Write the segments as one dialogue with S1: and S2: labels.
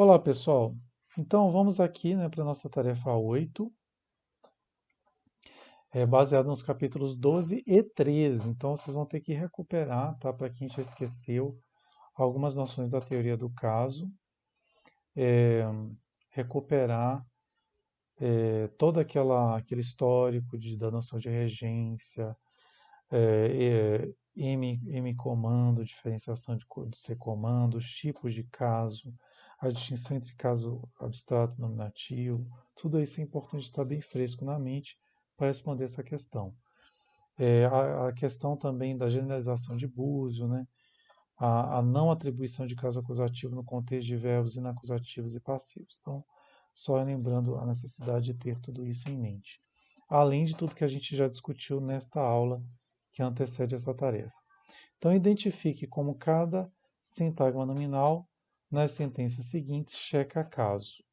S1: Olá, pessoal. Então, vamos aqui, né, para a nossa tarefa 8, baseado nos capítulos 12 e 13. Então, vocês vão ter que recuperar, tá? Para quem já esqueceu, algumas noções da teoria do caso, é, recuperar todo aquele histórico da noção de regência, M comando, diferenciação de C comando, os tipos de caso, a distinção entre caso abstrato e nominativo, tudo isso é importante estar bem fresco na mente para responder essa questão. A questão também da generalização de Búzio, né? A não atribuição de caso acusativo no contexto de verbos inacusativos e passivos. Então, só lembrando a necessidade de ter tudo isso em mente. Além de tudo que a gente já discutiu nesta aula que antecede essa tarefa. Então, identifique como cada sintagma nominal nas sentenças seguintes checa caso.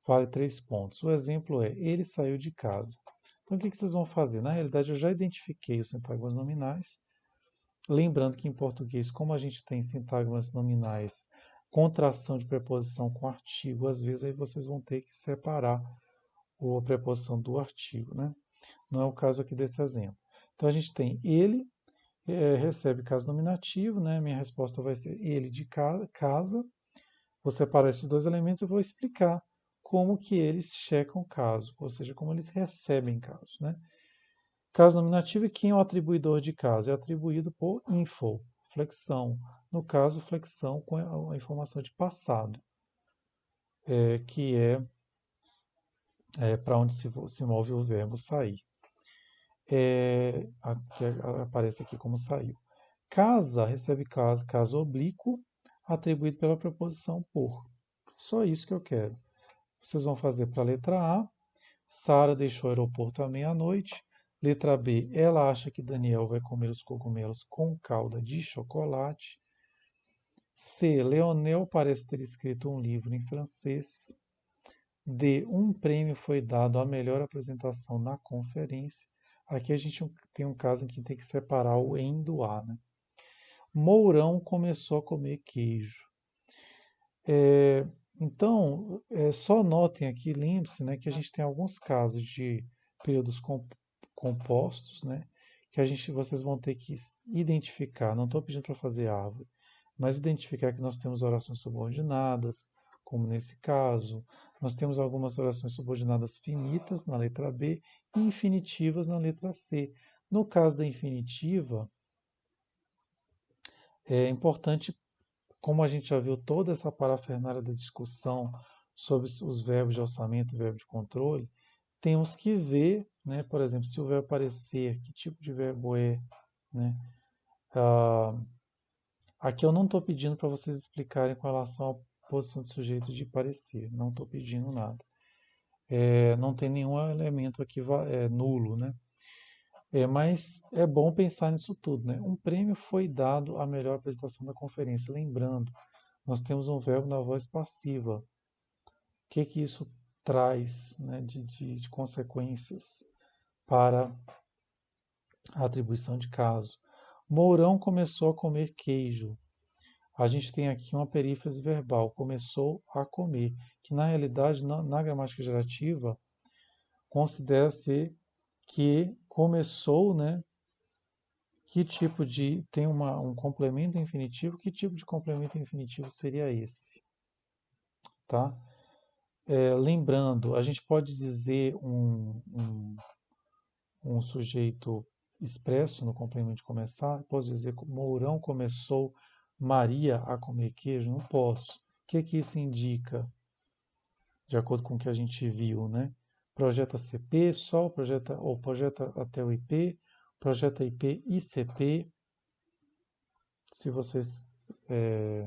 S1: Vale 3 pontos. O exemplo é: ele saiu de casa. Então, o que vocês vão fazer? Na realidade, eu já identifiquei os sintagmas nominais. Lembrando que em português, como a gente tem sintagmas nominais, contração de preposição com artigo, às vezes aí vocês vão ter que separar a preposição do artigo, né? Não é o caso aqui desse exemplo. Então, a gente tem ele recebe caso nominativo, né? Minha resposta vai ser ele de casa. Vou separar esses dois elementos e vou explicar como que eles checam caso, ou seja, como eles recebem casos, né? Caso nominativo é quem é o atribuidor de caso? É atribuído por info, flexão. No caso, flexão com a informação de passado, que para onde se move o verbo sair. Que aparece aqui como saiu. Casa recebe caso oblíquo, atribuído pela preposição por. Só isso que eu quero. Vocês vão fazer para a letra A. Sara deixou o aeroporto à meia-noite. Letra B. Ela acha que Daniel vai comer os cogumelos com calda de chocolate. C. Leonel parece ter escrito um livro em francês. D. Um prêmio foi dado à melhor apresentação na conferência. Aqui a gente tem um caso em que tem que separar o em do a, né? Mourão começou a comer queijo. Então, só notem aqui, lembre-se, né, que a gente tem alguns casos de períodos compostos, né, que vocês vão ter que identificar. Não estou pedindo para fazer árvore, mas identificar que nós temos orações subordinadas, como nesse caso. Nós temos algumas orações subordinadas finitas na letra B e infinitivas na letra C. No caso da infinitiva, é importante, como a gente já viu toda essa parafernália da discussão sobre os verbos de orçamento e verbo de controle, temos que ver, né, por exemplo, se o verbo parecer, que tipo de verbo é, né? Ah, aqui eu não estou pedindo para vocês explicarem com relação à posição de sujeito de parecer, não estou pedindo nada. Não tem nenhum elemento aqui nulo, né? Mas é bom pensar nisso tudo, né? Um prêmio foi dado à melhor apresentação da conferência. Lembrando, nós temos um verbo na voz passiva. O que isso traz, né, de consequências para a atribuição de caso? Mourão começou a comer queijo. A gente tem aqui uma perífrase verbal, começou a comer, que na realidade, na gramática gerativa, considera-se que começou, né? Que tipo de. Tem um complemento infinitivo, que tipo de complemento infinitivo seria esse? Tá? Lembrando, a gente pode dizer um sujeito expresso no complemento de começar, posso dizer que Mourão começou Maria a comer queijo? Não posso. O que isso indica? De acordo com o que a gente viu, né? Projeta CP, só projeta até o IP, projeta IP e CP. Se vocês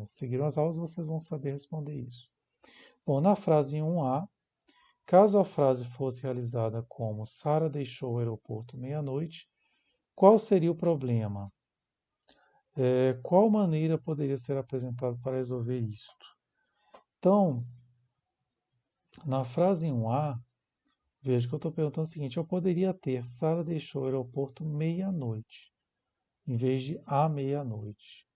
S1: seguiram as aulas, vocês vão saber responder isso. Bom, na frase 1A, caso a frase fosse realizada como Sara deixou o aeroporto meia-noite, qual seria o problema? Qual maneira poderia ser apresentada para resolver isto? Então, na frase 1A, veja que eu estou perguntando o seguinte: eu poderia ter Sara deixou o aeroporto meia-noite, em vez de à meia-noite.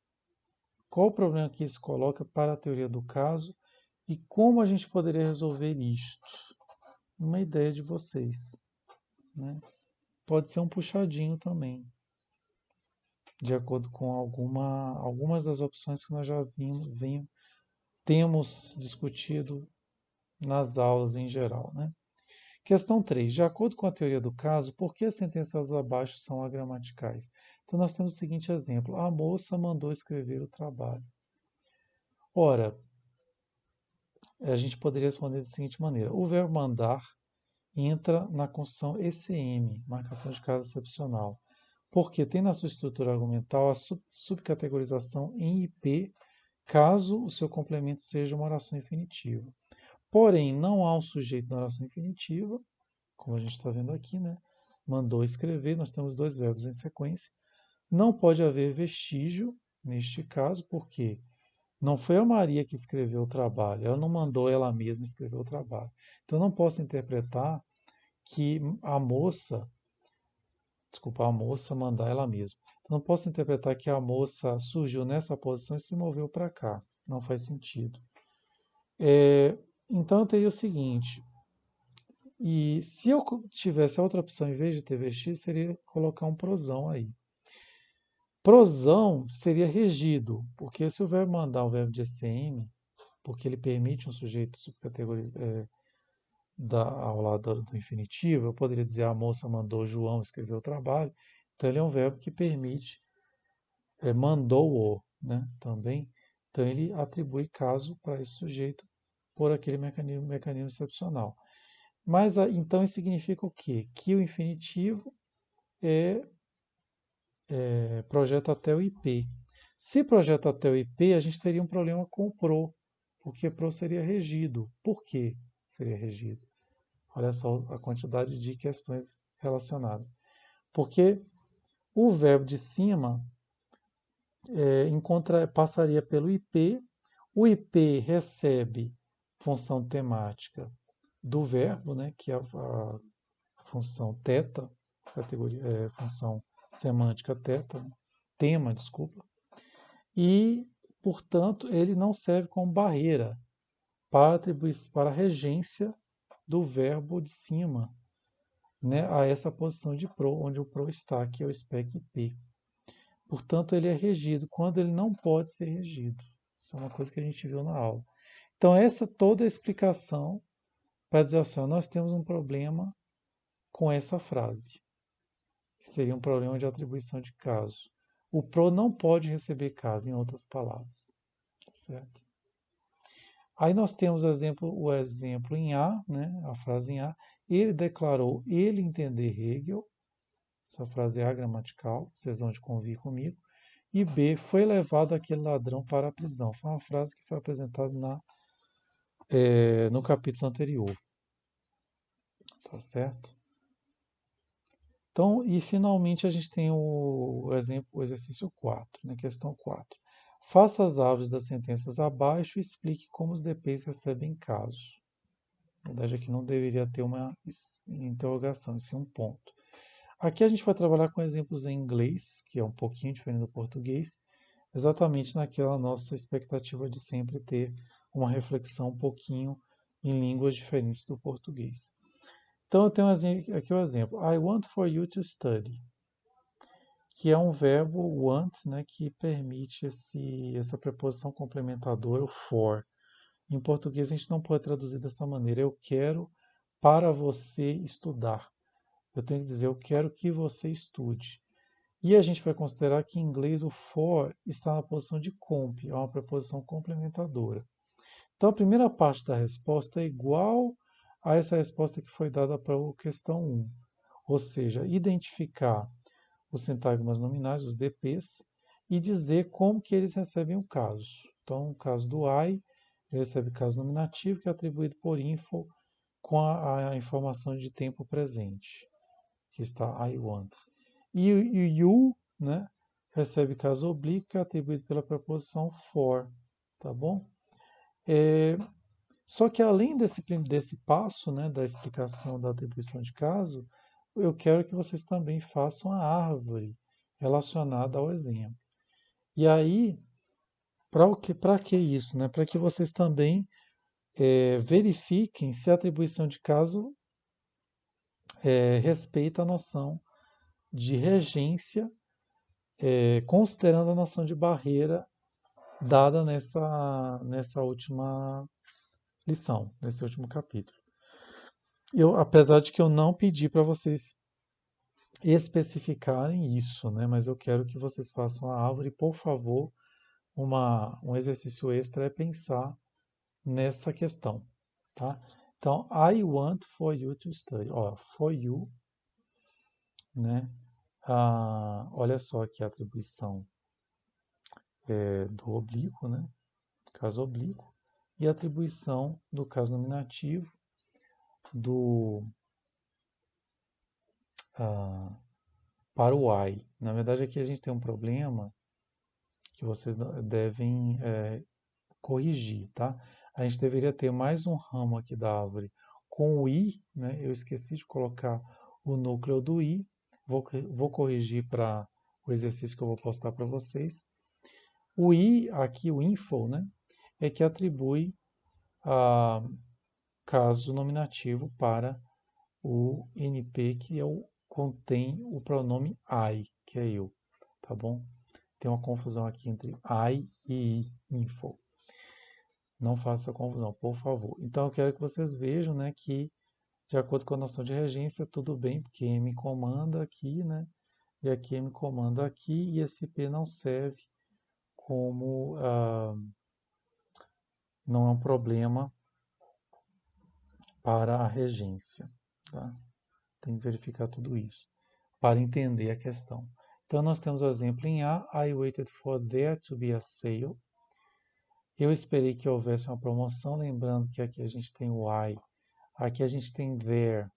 S1: Qual o problema que isso coloca para a teoria do caso E como a gente poderia resolver isto? Uma ideia de vocês, né? Pode ser um puxadinho também, de acordo com algumas das opções que nós já temos discutido nas aulas em geral, né? Questão 3. De acordo com a teoria do caso, por que as sentenças abaixo são agramaticais? Então, nós temos o seguinte exemplo. A moça mandou escrever o trabalho. Ora, a gente poderia responder da seguinte maneira. O verbo mandar entra na construção ECM, marcação de caso excepcional, porque tem na sua estrutura argumental a subcategorização em IP, caso o seu complemento seja uma oração infinitiva. Porém, não há um sujeito na oração infinitiva, como a gente está vendo aqui, né? Mandou escrever, nós temos dois verbos em sequência. Não pode haver vestígio, neste caso, porque não foi a Maria que escreveu o trabalho, ela não mandou ela mesma escrever o trabalho. Então, não posso interpretar que a moça mandar ela mesma. Então, não posso interpretar que a moça surgiu nessa posição e se moveu para cá. Não faz sentido. Então, eu teria o seguinte, e se eu tivesse outra opção, em vez de ter vestígio, seria colocar um prosão aí. Prosão seria regido, porque se o verbo mandar o verbo de ECM, porque ele permite um sujeito subcategorizado ao lado do infinitivo, eu poderia dizer a moça mandou João escrever o trabalho, então ele é um verbo que permite, mandou-o, né, também, então ele atribui caso para esse sujeito por aquele mecanismo excepcional. Mas então isso significa o quê? Que o infinitivo projeta até o IP. Se projeta até o IP, a gente teria um problema com o PRO, porque PRO seria regido. Por que seria regido? Olha só a quantidade de questões relacionadas. Porque o verbo de cima passaria pelo IP, o IP recebe função temática do verbo, né, que é a função θ, função semântica θ, tema, desculpa, e, portanto, ele não serve como barreira para a regência do verbo de cima, né, a essa posição de PRO, onde o PRO está, que é o SPEC IP. Portanto, ele é regido quando ele não pode ser regido. Isso é uma coisa que a gente viu na aula. Então, essa toda a explicação para dizer assim, nós temos um problema com essa frase, que seria um problema de atribuição de caso. O PRO não pode receber caso, em outras palavras. Certo? Aí nós temos o exemplo em A, né, a frase em A. Ele declarou ele entender Hegel. Essa frase é agramatical, vocês vão de convir comigo. E B, foi levado aquele ladrão para a prisão. Foi uma frase que foi apresentada no capítulo anterior. Tá certo? Então, e finalmente a gente tem o exercício 4, né, questão 4. Faça as árvores das sentenças abaixo e explique como os DPs recebem casos. Na verdade, aqui não deveria ter uma interrogação, e sim um ponto. Aqui a gente vai trabalhar com exemplos em inglês, que é um pouquinho diferente do português, exatamente naquela nossa expectativa de sempre ter uma reflexão um pouquinho em línguas diferentes do português. Então, eu tenho aqui o exemplo. I want for you to study, que é um verbo want, né, que permite essa preposição complementadora, o for. Em português, a gente não pode traduzir dessa maneira. Eu quero para você estudar. Eu tenho que dizer, eu quero que você estude. E a gente vai considerar que em inglês o for está na posição de comp, é uma preposição complementadora. Então, a primeira parte da resposta é igual a essa resposta que foi dada para a questão 1. Ou seja, identificar os sintagmas nominais, os DPs, e dizer como que eles recebem o caso. Então, no caso do I, ele recebe caso nominativo, que é atribuído por info com a informação de tempo presente, que está I want. E o you, né, recebe caso oblíquo, que é atribuído pela preposição for. Tá bom? Só que além desse passo, né, da explicação da atribuição de caso, eu quero que vocês também façam a árvore relacionada ao exemplo. E aí, para que isso? Né? Para que vocês também verifiquem se a atribuição de caso respeita a noção de regência, considerando a noção de barreira dada nessa última lição, nesse último capítulo. Apesar de que eu não pedi para vocês especificarem isso, né? Mas eu quero que vocês façam a árvore. Por favor, um exercício extra é pensar nessa questão, tá? Então, I want for you to study. Ó, for you, né? Olha só aqui a atribuição do oblíquo, né? Caso oblíquo. E a atribuição do caso nominativo para o I. Na verdade, aqui a gente tem um problema que vocês devem corrigir, tá? A gente deveria ter mais um ramo aqui da árvore com o I, né? Eu esqueci de colocar o núcleo do I. Vou corrigir para o exercício que eu vou postar para vocês. O I, aqui o info, né? É que atribui caso nominativo para o NP, que contém o pronome I, que é eu, tá bom? Tem uma confusão aqui entre I e I, info. Não faça confusão, por favor. Então, eu quero que vocês vejam, né, que, de acordo com a noção de regência, tudo bem, porque M comanda aqui, né, e aqui M comanda aqui, e esse P não serve como, não é um problema para a regência, tá? Tem que verificar tudo isso para entender a questão. Então, nós temos o exemplo em A. I waited for there to be a sale. Eu esperei que houvesse uma promoção, lembrando que aqui a gente tem o I, aqui a gente tem there,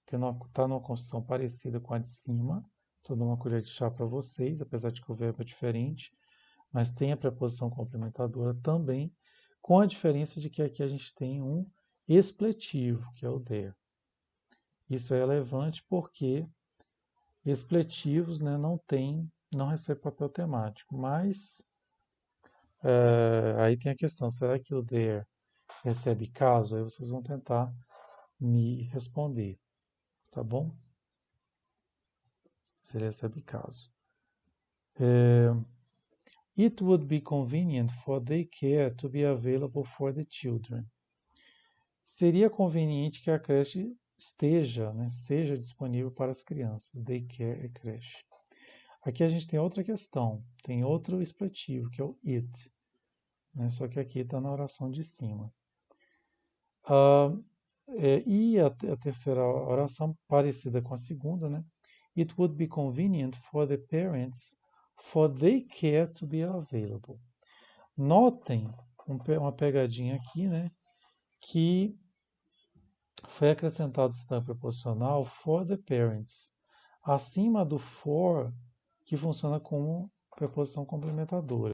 S1: que está numa construção parecida com a de cima. Estou dando uma colher de chá para vocês, apesar de que o verbo é diferente, mas tem a preposição complementadora também, com a diferença de que aqui a gente tem um expletivo, que é o there. Isso é relevante porque expletivos, né, não recebem papel temático, mas aí tem a questão, será que o there recebe caso? Aí vocês vão tentar me responder, tá bom? Se ele recebe caso. It would be convenient for daycare to be available for the children. Seria conveniente que a creche esteja, né, seja disponível para as crianças. Daycare é creche. Aqui a gente tem outra questão, tem outro expletivo, que é o it, né, só que aqui está na oração de cima. E a terceira oração, parecida com a segunda, né? It would be convenient for the parents for daycare to be available. Notem uma pegadinha aqui, né? Que foi acrescentado o sistema preposicional for the parents, acima do for, que funciona como preposição complementadora.